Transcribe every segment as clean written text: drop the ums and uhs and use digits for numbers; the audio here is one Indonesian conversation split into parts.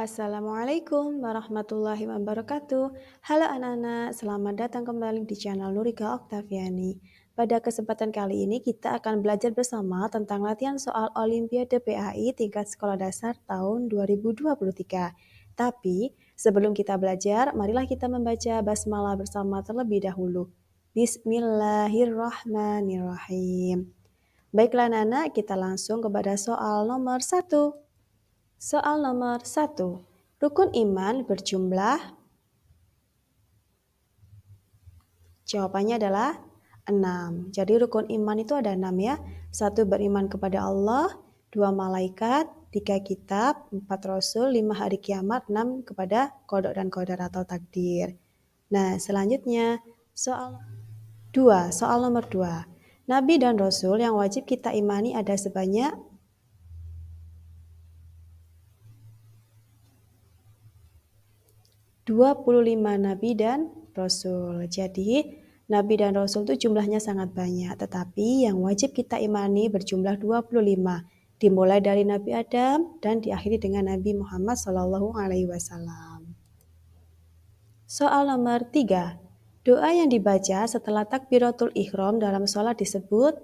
Assalamualaikum warahmatullahi wabarakatuh. Halo anak-anak, selamat datang kembali di channel Nurika Oktaviani. Pada kesempatan kali ini kita akan belajar bersama tentang latihan soal Olimpiade PAI tingkat sekolah dasar tahun 2023. Tapi sebelum kita belajar, marilah kita membaca basmalah bersama terlebih dahulu. Bismillahirrahmanirrahim. Baiklah anak-anak, kita langsung kepada soal nomor 1. Soal nomor 1. Rukun iman berjumlah? Jawabannya adalah 6. Jadi rukun iman itu ada 6 ya. 1 beriman kepada Allah, 2 malaikat, 3 kitab, 4 rasul, 5 hari kiamat, 6 kepada qada dan qadar atau takdir. Nah, selanjutnya soal 2, soal nomor 2. Nabi dan Rasul yang wajib kita imani ada sebanyak 25 nabi dan rasul. Jadi, nabi dan rasul itu jumlahnya sangat banyak, tetapi yang wajib kita imani berjumlah 25. Dimulai dari Nabi Adam dan diakhiri dengan Nabi Muhammad SAW. Soal nomor 3. Doa yang dibaca setelah takbiratul ihram dalam sholat disebut?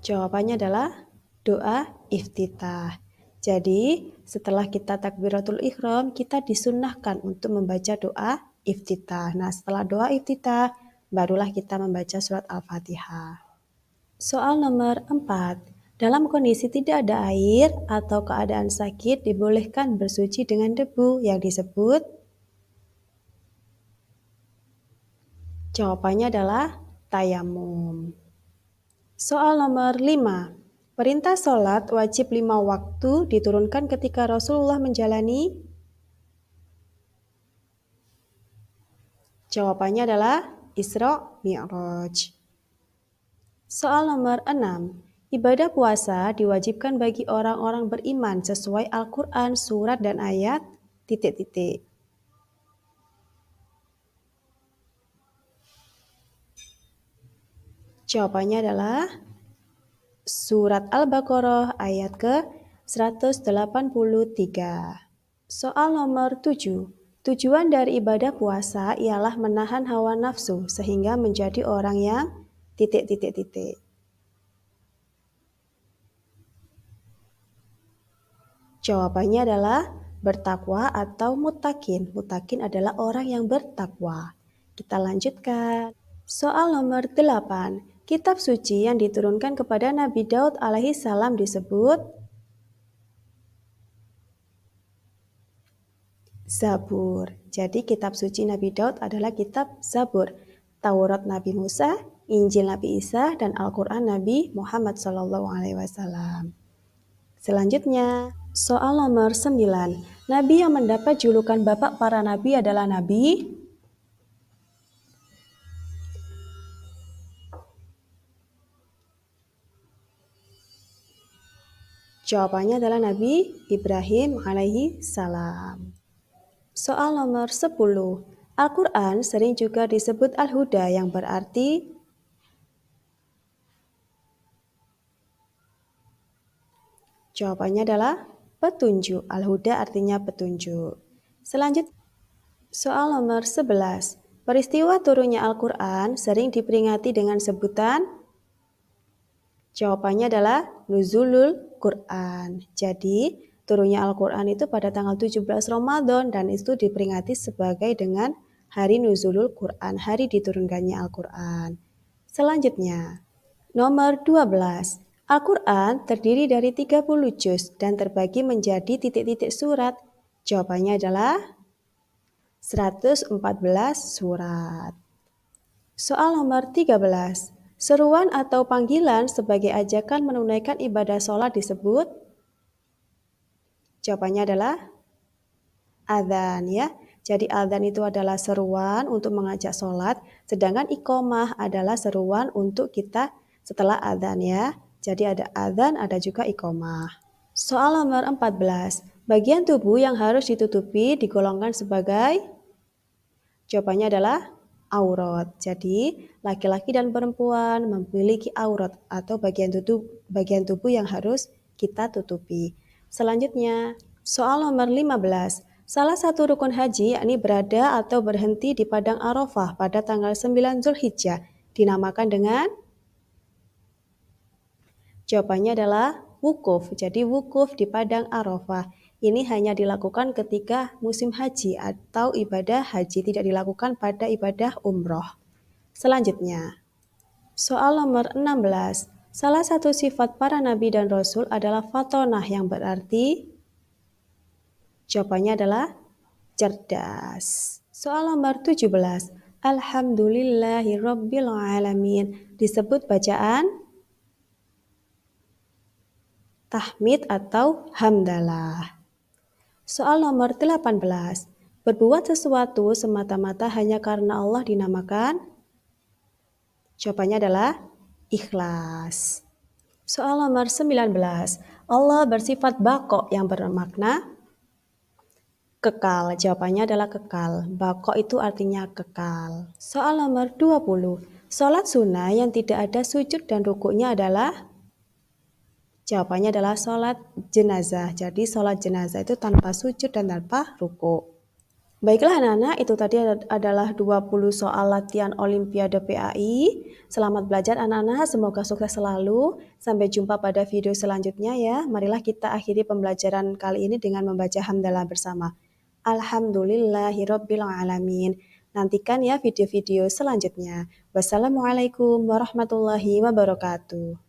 Jawabannya adalah doa iftitah. Jadi, setelah kita takbiratul ihram, kita disunnahkan untuk membaca doa iftitah. Nah, setelah doa iftitah, barulah kita membaca surat Al-Fatihah. Soal nomor 4. Dalam kondisi tidak ada air atau keadaan sakit, dibolehkan bersuci dengan debu yang disebut? Jawabannya adalah tayamum. Soal nomor 5. Perintah sholat wajib 5 waktu diturunkan ketika Rasulullah menjalani? Jawabannya adalah Isra Mi'raj. Soal nomor 6. Ibadah puasa diwajibkan bagi orang-orang beriman sesuai Al-Quran, surat dan ayat, titik-titik. Jawabannya adalah surat Al-Baqarah ayat ke-183. Soal nomor 7. Tujuan dari ibadah puasa ialah menahan hawa nafsu sehingga menjadi orang yang titik-titik-titik. Jawabannya adalah bertakwa atau muttaqin. Muttaqin adalah orang yang bertakwa. Kita lanjutkan. Soal nomor 8. Kitab suci yang diturunkan kepada Nabi Daud alaihi salam disebut? Zabur. Jadi kitab suci Nabi Daud adalah kitab Zabur. Taurat Nabi Musa, Injil Nabi Isa, dan Al-Quran Nabi Muhammad SAW. Selanjutnya, soal nomor 9. Nabi yang mendapat julukan bapak para nabi adalah Nabi? Jawabannya adalah Nabi Ibrahim alaihi salam. Soal nomor 10. Al-Quran sering juga disebut Al-Huda yang berarti? Jawabannya adalah petunjuk. Al-Huda artinya petunjuk. Selanjutnya, soal nomor 11. Peristiwa turunnya Al-Quran sering diperingati dengan sebutan? Jawabannya adalah Nuzulul Quran. Jadi, turunnya Al-Quran itu pada tanggal 17 Ramadan dan itu diperingati sebagai dengan Hari Nuzulul Quran, hari diturunkannya Al-Quran. Selanjutnya, nomor 12. Al-Quran terdiri dari 30 juz dan terbagi menjadi titik-titik surat. Jawabannya adalah 114 surat. Soal nomor 13. Seruan atau panggilan sebagai ajakan menunaikan ibadah sholat disebut? Jawabannya adalah adzan ya. Jadi adzan itu adalah seruan untuk mengajak sholat, sedangkan iqomah adalah seruan untuk kita setelah adzan ya. Jadi ada adzan, ada juga iqomah. Soal nomor 14. Bagian tubuh yang harus ditutupi digolongkan sebagai? Jawabannya adalah aurat. Jadi, laki-laki dan perempuan memiliki aurat atau bagian tubuh yang harus kita tutupi. Selanjutnya, soal nomor 15. Salah satu rukun haji yakni berada atau berhenti di Padang Arafah pada tanggal 9 Zulhijjah dinamakan dengan. Jawabannya adalah wukuf. Jadi wukuf di Padang Arafah. Ini hanya dilakukan ketika musim haji atau ibadah haji, tidak dilakukan pada ibadah umroh. Selanjutnya, soal nomor 16. Salah satu sifat para nabi dan rasul adalah fatonah yang berarti. Jawabannya adalah cerdas. Soal nomor 17. Alhamdulillahirabbil alamin disebut bacaan tahmid atau hamdalah. Soal nomor 18. Berbuat sesuatu semata-mata hanya karena Allah dinamakan. Jawabannya adalah ikhlas. Soal nomor 19. Allah bersifat bako yang bermakna kekal. Jawabannya adalah kekal. Bako itu artinya kekal. Soal nomor 20. Sholat sunnah yang tidak ada sujud dan rukuknya adalah. Jawabannya adalah sholat jenazah. Jadi sholat jenazah itu tanpa sujud dan tanpa ruku. Baiklah anak-anak, itu tadi adalah 20 soal latihan Olimpiade PAI. Selamat belajar anak-anak, semoga sukses selalu. Sampai jumpa pada video selanjutnya ya. Marilah kita akhiri pembelajaran kali ini dengan membaca hamdalah bersama. Alhamdulillahirabbil alamin. Nantikan ya video-video selanjutnya. Wassalamualaikum warahmatullahi wabarakatuh.